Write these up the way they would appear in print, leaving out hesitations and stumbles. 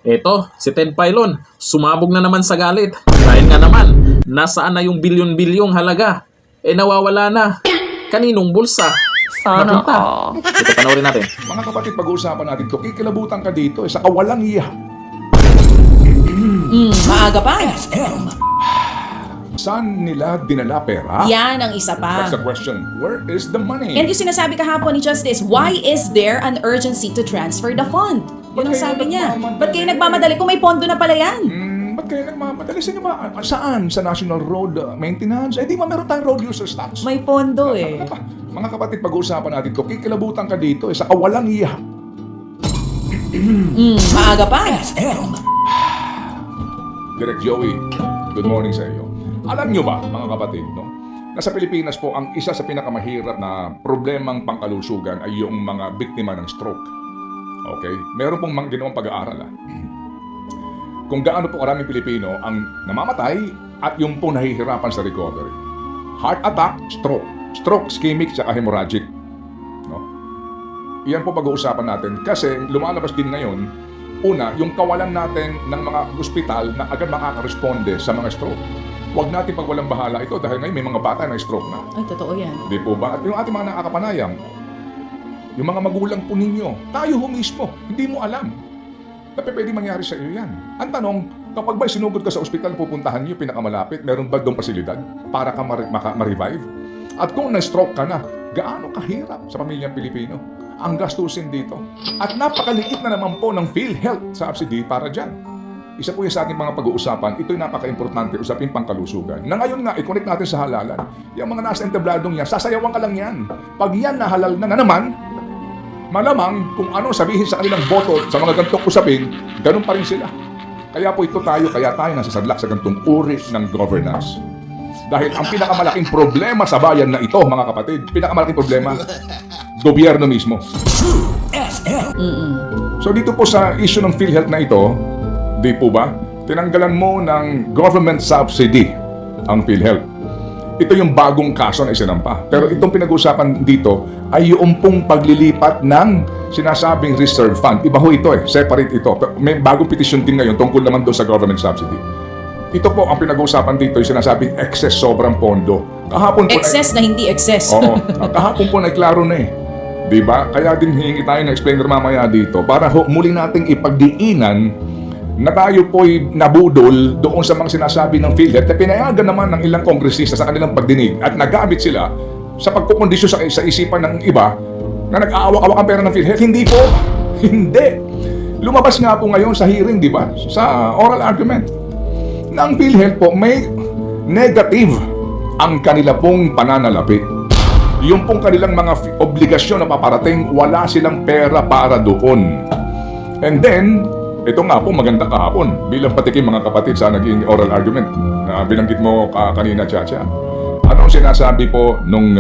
Eto, si Ted Filon, sumabog na naman sa galit. Dahil nga naman, nasaan na yung bilyon-bilyong halaga? Nawawala na. Kaninong bulsa? Sana Napunta. all. Ito, panoorin natin. Mga kapatid, pag-uusapan natin ito. Kikilabutan ka dito sa kawalang iya. Maaga pa. Saan nila dinala pera? Yan ang isa That's the pa. question. Where is the money? And yung sinasabi kahapon ni Justice, why is there an urgency to transfer the fund? Yun ang Ba't kayo sabi niya. nagmamadali? Ba't kayo nagmamadali kung may pondo na pala yan? Ba't kayo nagmamadali? Sino ba? Saan? Sa National Road Maintenance? Di ba meron tayong road users tax? May pondo eh. Ano pa? Mga kapatid, pag-uusapan natin ito. Kikilabutan ka dito sa kawalang iya. Maaga pa. Direk Joey, good morning sa iyo. Alam nyo ba, mga kapatid, no? Nasa Pilipinas po, ang isa sa pinakamahirap na problemang pangkalusugan ay yung mga biktima ng stroke. Okay? Meron pong ginawang pag-aaral. Kung gaano po karaming Pilipino ang namamatay at yung po nahihirapan sa recovery. Heart attack, stroke. Stroke, ischemic, saka hemorrhagic. No? Iyan po pag-uusapan natin kasi lumalabas din ngayon, una, yung kawalan natin ng mga ospital na agad makakaresponde sa mga stroke. Huwag natin pagwalang bahala ito dahil ngayon may mga bata na stroke na. Ay, totoo yan. Di po ba? At yung ating mga nakakapanayam, yung mga magulang po ninyo, tayo ho mismo, hindi mo alam na pwede mangyari sa iyo yan. Ang tanong, kapag ba'y sinugod ka sa ospital, pupuntahan niyo pinakamalapit, meron ba doon pasilidad para ka ma-revive? At kung na-stroke ka na, gaano kahirap sa pamilyang Pilipino ang gastusin dito? At napakaliit na naman po ng PhilHealth subsidy para dyan. Isa po yung sa ating mga pag-uusapan, ito'y napaka-importante usapin pangkalusugan. Na ngayon nga, i-connect natin sa halalan. Yung mga nasa entabladong yan, sasayawan ka lang yan. Pag yan nahalal na naman, malamang kung ano sabihin sa kanilang boto sa mga gantong usapin, ganun pa rin sila. Kaya po kaya tayo nasasadlak sa gantong uri ng governance. Dahil ang pinakamalaking problema sa bayan na ito, mga kapatid, pinakamalaking problema, gobyerno mismo. So dito po sa issue ng PhilHealth na ito, di po ba, tinanggalan mo ng government subsidy ang PhilHealth. Ito yung bagong kaso na isinampa. Pero itong pinag-uusapan dito ay yung pong paglilipat ng sinasabing reserve fund. Iba ho ito separate ito. May bagong petition din ngayon tungkol naman doon sa government subsidy. Ito po ang pinag-uusapan dito, yung sinasabing excess sobrang pondo. Kahapon po Excess na hindi excess. Oo. Kahapon po nagklaro na Diba? Kaya din hihingi tayo ng explainer mamaya dito para muli nating ipagdiinan na tayo po'y nabudol doon sa mga sinasabi ng PhilHealth na pinayagan naman ng ilang kongresista sa kanilang pagdinig at nagamit sila sa pagkukondisyon sa isipan ng iba na nag-aawak-awak ang pera ng PhilHealth. Hindi po. Hindi. Lumabas nga po ngayon sa hearing, di ba? Sa oral argument. Na ang PhilHealth po may negative ang kanila pong pananalapi. Yung pong kanilang mga obligasyon na paparating, wala silang pera para doon. And then, ito nga po maganda kahapon bilang patikim mga kapatid sa naging oral argument na binanggit mo kanina, Chacha. Ano ang sinasabi po ng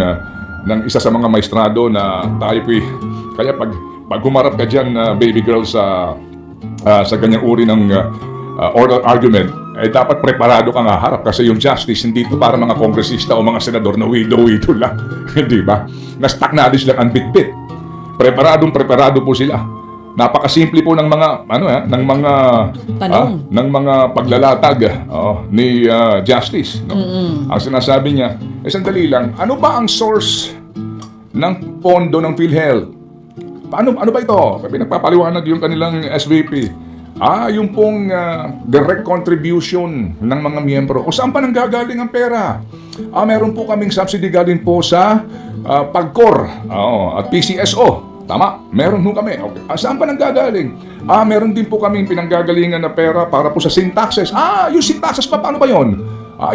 isa sa mga maestrado na tayo po kaya pag humarap ka dyan baby girl sa ganyang uri ng oral argument, dapat preparado kang haharap kasi yung justice hindi ito para mga kongresista o mga senador na widow-widow lang. Di ba? Na-stuck na din silang unbit-bit. Preparado po sila. Napakasimple po ng mga ng mga Tanong. ng mga paglalatag ni Justice, no? Ang sinasabi niya, sandali lang, ano ba ang source ng pondo ng PhilHealth? Ano ba ito? Pinagpapaliwanag yung kanilang SVP. Yung pong direct contribution ng mga miyembro. O saan pa nanggagaling ang pera? Meron po kaming subsidy galing po sa PAGCOR at PCSO. Tama, meron ho kami. Okay. Saan pa nanggagaling? Meron din po kaming pinanggagalingan na pera para po sa sin taxes. Yung sin taxes pa, paano ba yun?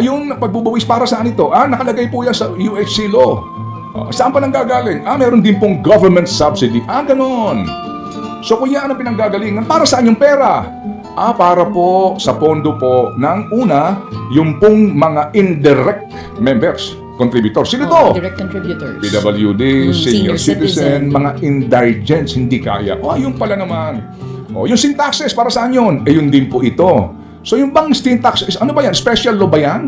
Yung pagbubuwis para saan ito? Nakalagay po yan sa UHC law. Saan pa nanggagaling? Meron din pong government subsidy. Ganon. So kuya, ano pinanggagalingan? Para saan yung pera? Para po sa pondo po ng una, yung pong mga indirect members. Contributors. Sino to? Direct contributors. PWD, senior citizen, mga indigents, hindi kaya. Yung pala naman. Yung sin taxes, para saan yun? Yun din po ito. So yung bang sin taxes, ano ba yan? Special law ba yan?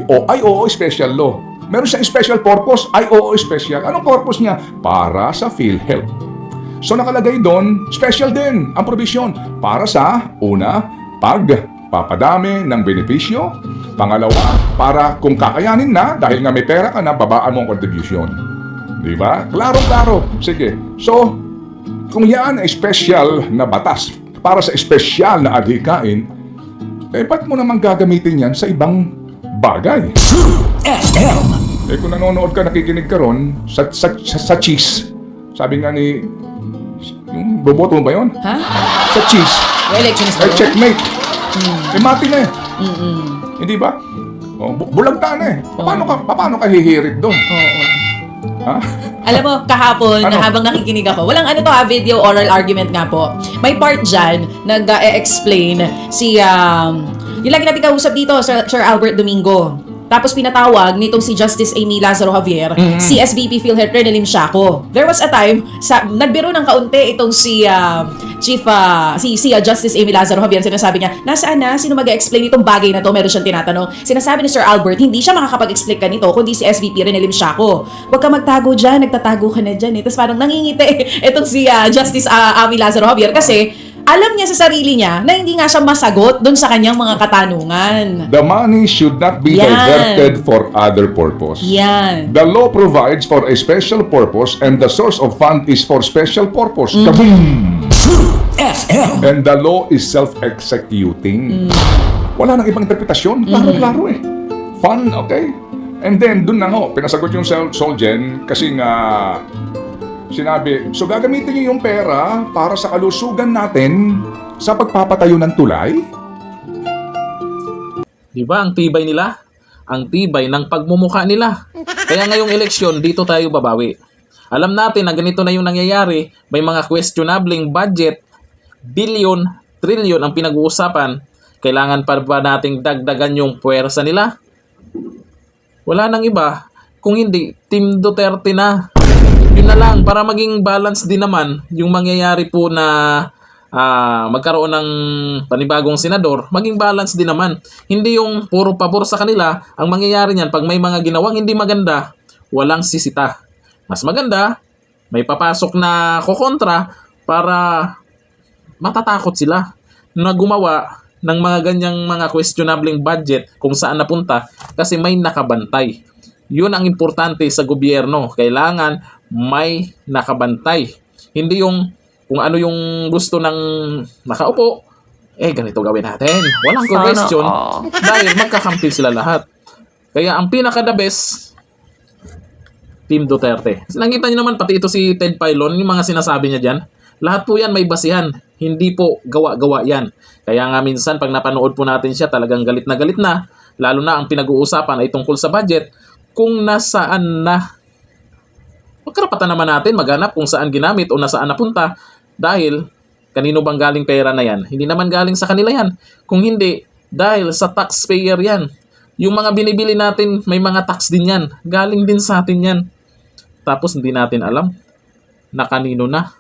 Oo, special law. Meron siyang special purpose? Oo, special. Anong purpose niya? Para sa PhilHealth. So nakalagay doon, special din ang provision para sa una, pagpapadami ng benepisyo. Pangalawa, para kung kakayanin na, dahil nga may pera ka na, babaan mo ang contribution. Di ba? Klaro-klaro. Sige. So, kung yan ay special na batas para sa special na adhikain, ba't mo naman gagamitin yan sa ibang bagay? Kung nanonood ka, nakikinig ka ron, sa cheese, sabi nga ni, yung boboto mo ba yun? Ha? Sa cheese. Elections ba Ay, yun? checkmate. Mati na eh. Hindi ba? Oh, bulagta na eh. Paano ka hihirit doon? Oo. Ha? Alam mo, kahapon, Ano? habang nakikinig ako, walang ano to video oral argument nga po. May part dyan, nag-explain si, yung lagi natin kausap dito, Sir Albert Domingo. Tapos pinatawag nitong si Justice Amy Lazaro Javier, si SVP PhilHealth Renelim Shaco. There was a time, nagbiro ng kaunti itong si Justice Amy Lazaro Javier. Sinasabi niya, nasaan na? Sino mag-explain itong bagay na to? Meron siyang tinatanong. Sinasabi ni Sir Albert, hindi siya makakapag-explain ka nito, kundi si SVP Renelim Shaco. Huwag ka magtago dyan, nagtatago ka na dyan. Tapos parang nangingiti itong si Justice Amy Lazaro Javier kasi alam niya sa sarili niya na hindi nga siya masagot doon sa kanyang mga katanungan. The money should not be Yan. diverted for other purpose. Yan. The law provides for a special purpose and the source of fund is for special purpose. Kaboom! And the law is self-executing. Wala nang ibang interpretasyon. Klaro-klaro eh. Fun, okay? And then, dun na nga, pinasagot yung Solgen kasi nga sinabi, so gagamitin niyo yung pera para sa kalusugan natin sa pagpapatayo ng tulay? Di ba ang tibay nila? Ang tibay ng pagmumukha nila. Kaya ngayong eleksyon, dito tayo babawi. Alam natin na ganito na yung nangyayari. May mga questionabling budget, billion, trillion ang pinag-uusapan. Kailangan pa ba nating dagdagan yung puwersa nila? Wala nang iba. Kung hindi, Team Duterte na. Yun na lang, para maging balance din naman yung mangyayari po na magkaroon ng panibagong senador, maging balance din naman. Hindi yung puro pabor sa kanila. Ang mangyayari niyan, pag may mga ginawang hindi maganda, walang sisita. Mas maganda, may papasok na kukontra para matatakot sila na gumawa ng mga ganyang mga questionabling budget kung saan napunta kasi may nakabantay. Yun ang importante sa gobyerno. Kailangan may nakabantay. Hindi yung kung ano yung gusto ng nakaupo, ganito gawin natin. Walang question dahil magkakampi sila lahat. Kaya ang pinaka-the best, Team Duterte. Nakita niyo naman pati ito si Ted Filon, yung mga sinasabi niya dyan. Lahat po yan may basihan. Hindi po gawa-gawa yan. Kaya nga minsan pag napanood po natin siya, talagang galit na. Lalo na ang pinag-uusapan ay tungkol sa budget. Kung nasaan na. Magkarapatan naman natin maghanap kung saan ginamit o nasaan napunta dahil kanino bang galing pera na yan? Hindi naman galing sa kanila yan. Kung hindi, dahil sa taxpayer yan. Yung mga binibili natin, may mga tax din yan. Galing din sa atin yan. Tapos hindi natin alam na kanino na.